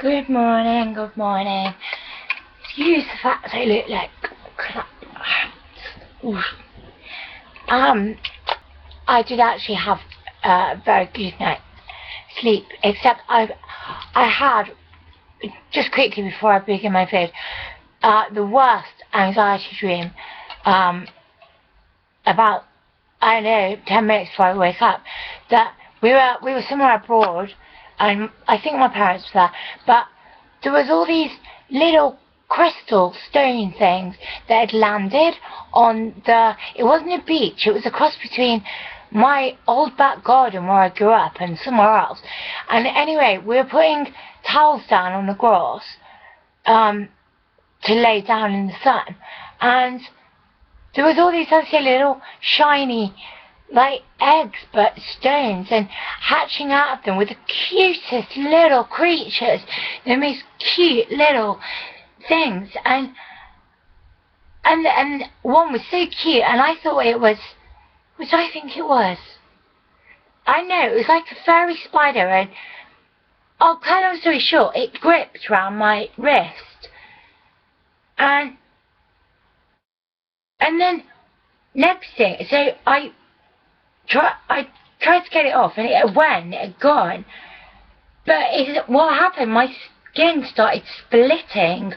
Good morning, good morning. Excuse the fact I look like crap. Oof. I did actually have a very good night's sleep, except I had, just quickly before I begin my vid, the worst anxiety dream, about, I don't know, 10 minutes before I wake up, that we were somewhere abroad, and I think my parents were there, but there was all these little crystal stone things that had landed on it wasn't a beach, it was a cross between my old back garden where I grew up and somewhere else. And anyway, we were putting towels down on the grass to lay down in the sun, and there was all these little shiny, like eggs but stones, and hatching out of them with the cutest little creatures, the most cute little things, and one was so cute, and I thought it was, which I think it was, I know, it was like a fairy spider, and oh, cut a long story short, it gripped around my wrist, and then next thing, so I tried to get it off, and it had gone, but what happened, my skin started splitting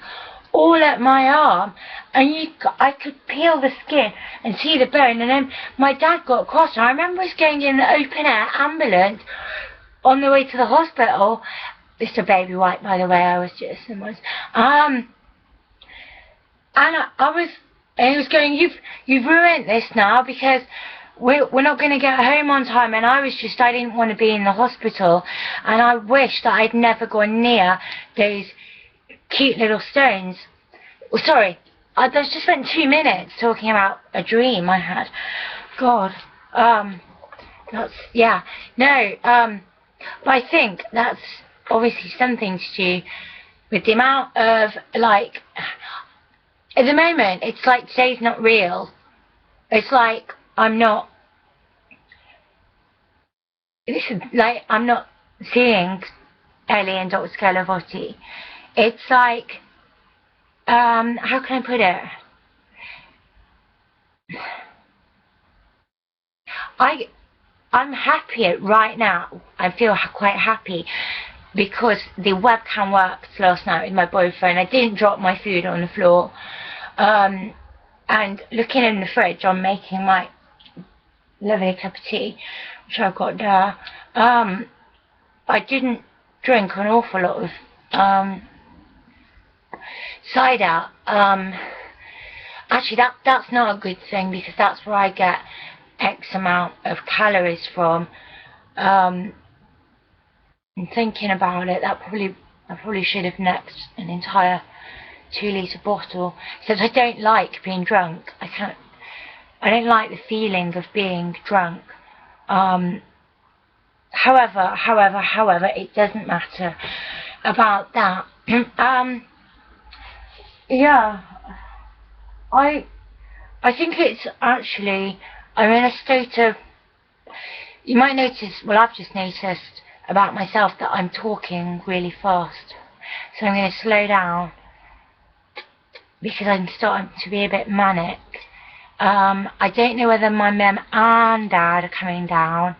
all up my arm, and I could peel the skin and see the bone, and then my dad got across, and I remember us going in the open air ambulance on the way to the hospital. It's a baby wipe, by the way, I was just, and he was going, you've ruined this now, because we're not going to get home on time. And I didn't want to be in the hospital, and I wished that I'd never gone near those cute little stones. Well, sorry, I just spent 2 minutes talking about a dream I had. God, but I think that's obviously something to do with the amount of, like, at the moment, it's like today's not real. It's like I'm not seeing Ellie and Dr. Scarlavotti. It's like, how can I put it? I'm happy right now. I feel quite happy because the webcam worked last night with my boyfriend. I didn't drop my food on the floor. And looking in the fridge, I'm making my lovely cup of tea, which I've got there. I didn't drink an awful lot of cider. Actually, that's not a good thing, because that's where I get X amount of calories from. And thinking about it, I probably should have necked an entire 2-litre bottle, since I don't like being drunk. I don't like the feeling of being drunk. However, it doesn't matter about that. Yeah, I think it's actually, I'm in a state of, you might notice, well, I've just noticed about myself that I'm talking really fast, so I'm going to slow down, because I'm starting to be a bit manic. I don't know whether my mum and dad are coming down,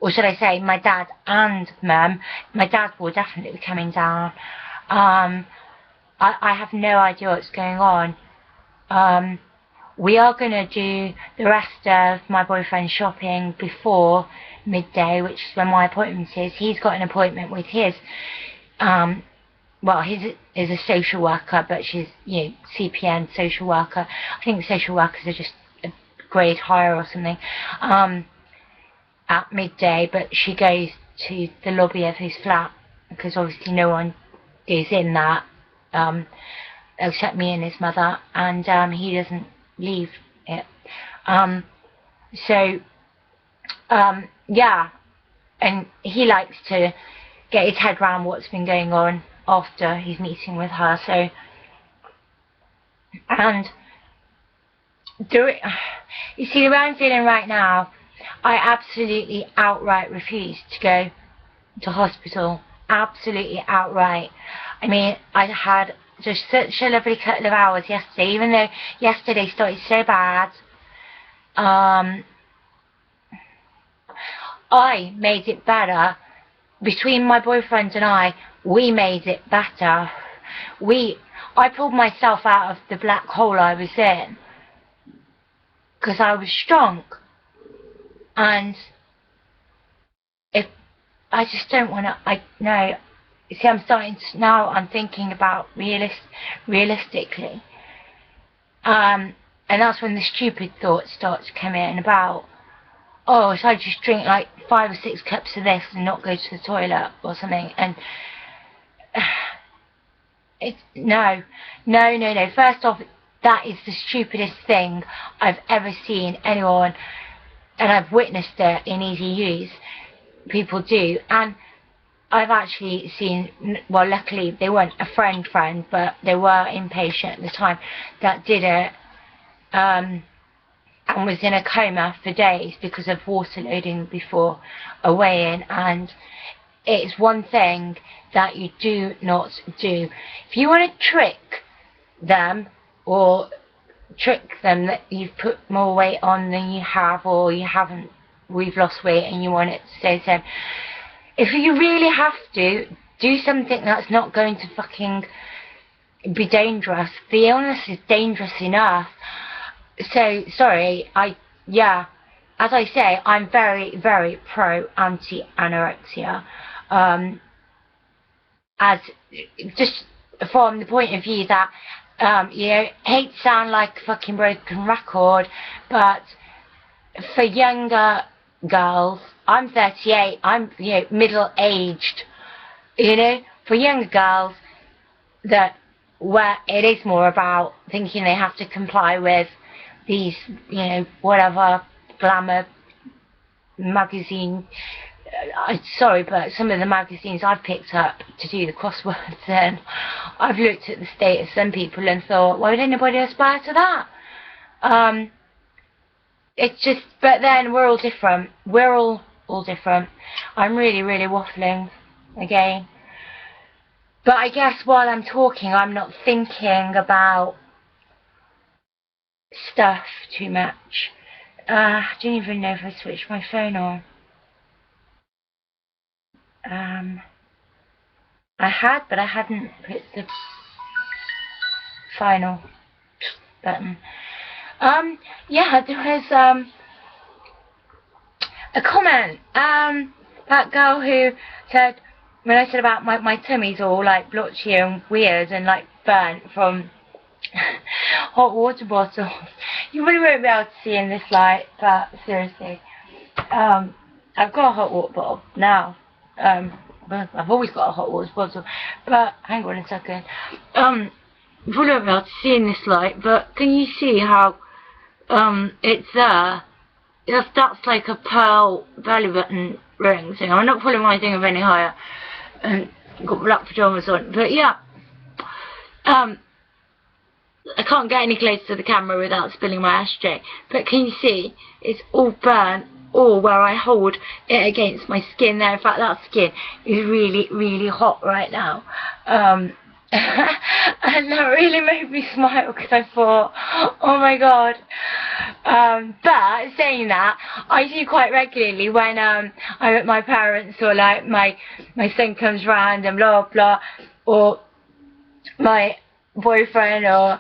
or should I say my dad and mum. My dad will definitely be coming down. I have no idea what's going on. We are going to do the rest of my boyfriend's shopping before midday, which is when my appointment is. He's got an appointment with his, well, his is a social worker, but she's, CPN social worker. I think social workers are just a grade higher or something, at midday, but she goes to the lobby of his flat, because obviously no one goes in that, except me and his mother, and he doesn't leave it. Yeah, and he likes to get his head around what's been going on after his meeting with her, and you see, the way I'm feeling right now, I absolutely outright refuse to go to hospital absolutely outright. I mean, I had just such a lovely couple of hours yesterday, even though yesterday started so bad. I made it better. Between my boyfriend and I, we made it better. I pulled myself out of the black hole I was in because I was strong, and if I just don't want to, see, I'm starting to, now I'm thinking about realistically, and that's when the stupid thoughts start to come in about, oh, should I just drink like 5 or 6 cups of this and not go to the toilet or something? And it's no. First off, that is the stupidest thing I've ever seen anyone, and I've witnessed it in easy use, people do. And I've actually seen, well, luckily they weren't a friend, but they were inpatient at the time that did it, and was in a coma for days because of water loading before a weigh-in. And it's one thing that you do not do. If you want to trick them, or trick them that you've put more weight on than you have, or you haven't, we've lost weight and you want it to stay the same, if you really have to, do something that's not going to fucking be dangerous. The illness is dangerous enough. So, sorry, as I say, I'm very, very pro anti-anorexia. As just from the point of view that, you know, hate to sound like a fucking broken record, but for younger girls, I'm 38, I'm, you know, middle-aged, you know, for younger girls, that where it is more about thinking they have to comply with these, you know, whatever glamour magazine. Sorry, but some of the magazines I've picked up to do the crosswords, and I've looked at the state of some people and thought, why would anybody aspire to that? It's just, but then we're all different. We're all different. I'm really, really waffling again. But I guess while I'm talking, I'm not thinking about stuff too much. I don't even know if I switched my phone on. I had, but I hadn't hit the final button. Yeah, there was a comment. That girl who said, when I said about my tummy's all like blotchy and weird and like burnt from hot water bottles. You really won't be able to see in this light, but seriously, I've got a hot water bottle now. I've always got a hot water bottle, but hang on a second. You probably won't be able to see in this light, but can you see how it's there? That's like a pearl belly button ring thing. I'm not pulling my thing up any higher, and got black pajamas on, but yeah. I can't get any closer to the camera without spilling my ashtray, but can you see it's all burnt, all where I hold it against my skin there. In fact, that skin is really, really hot right now. And that really made me smile because I thought, oh my god. But saying that, I do quite regularly when I'm at my parents', or like my son comes round and blah blah, or my boyfriend, or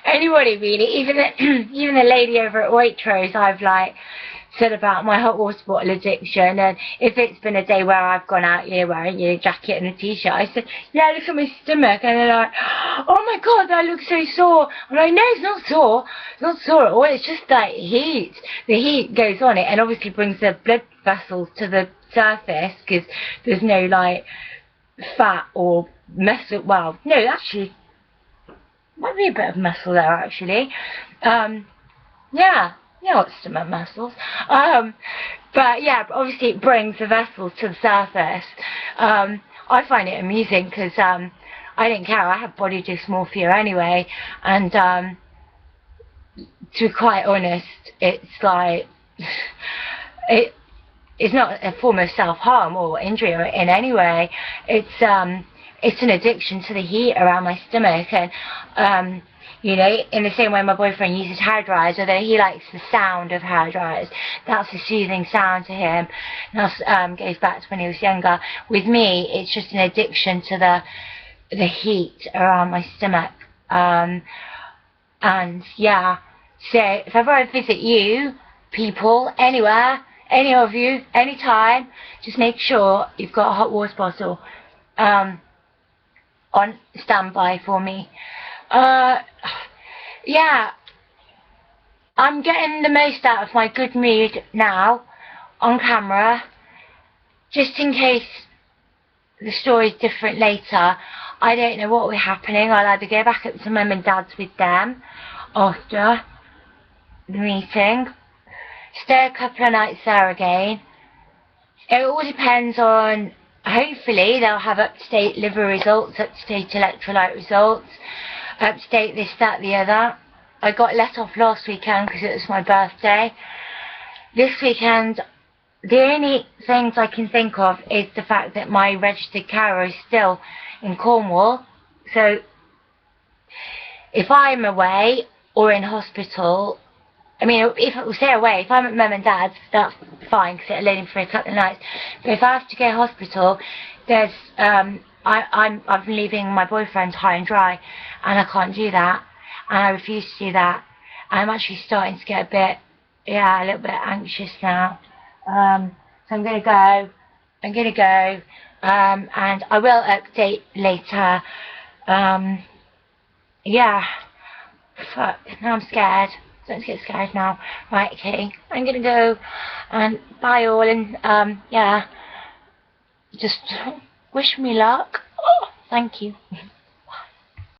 anybody really, even the lady over at Waitrose, I've like said about my hot water bottle addiction. And if it's been a day where I've gone out, you know, wearing, you know, jacket and a t-shirt, I said, yeah, look at my stomach, and they're like, oh my god, that looks so sore. I'm like, no, it's not sore, it's not sore at all, it's just like heat. The heat goes on it and obviously brings the blood vessels to the surface, because there's no like fat or muscle. Well, no, actually might be a bit of muscle there actually. Yeah, it's stomach muscles. But yeah, obviously it brings the vessels to the surface. I find it amusing because I didn't care. I have body dysmorphia anyway, and to be quite honest, it's like it's not a form of self-harm or injury or in any way. It's an addiction to the heat around my stomach, and you know, in the same way my boyfriend uses hair dryers, although he likes the sound of hair dryers, that's a soothing sound to him. And that goes back to when he was younger. With me, it's just an addiction to the heat around my stomach. And yeah, so if ever I visit you, people, anywhere, any of you, anytime, just make sure you've got a hot water bottle on standby for me. Yeah, I'm getting the most out of my good mood now on camera, just in case the story's different later. I don't know what will be happening. I'll either go back up to mum and dad's with them after the meeting, stay a couple of nights there again. It all depends on, hopefully they'll have up-to-date liver results, up-to-date electrolyte results, up-to-date this, that, the other. I got let off last weekend because it was my birthday. This weekend, the only things I can think of is the fact that my registered carer is still in Cornwall. So if I'm away or in hospital, I mean, if I will stay away, if I'm at mum and dad's, that's fine because it'll only for a couple of nights. But if I have to go to hospital, there's I'm leaving my boyfriend high and dry, and I can't do that, and I refuse to do that. I'm actually starting to get a little bit anxious now. So I'm gonna go, and I will update later. Yeah, fuck, now I'm scared. Don't get scared now. Right, okay, I'm gonna go, and bye all, and yeah, just wish me luck. Oh, thank you.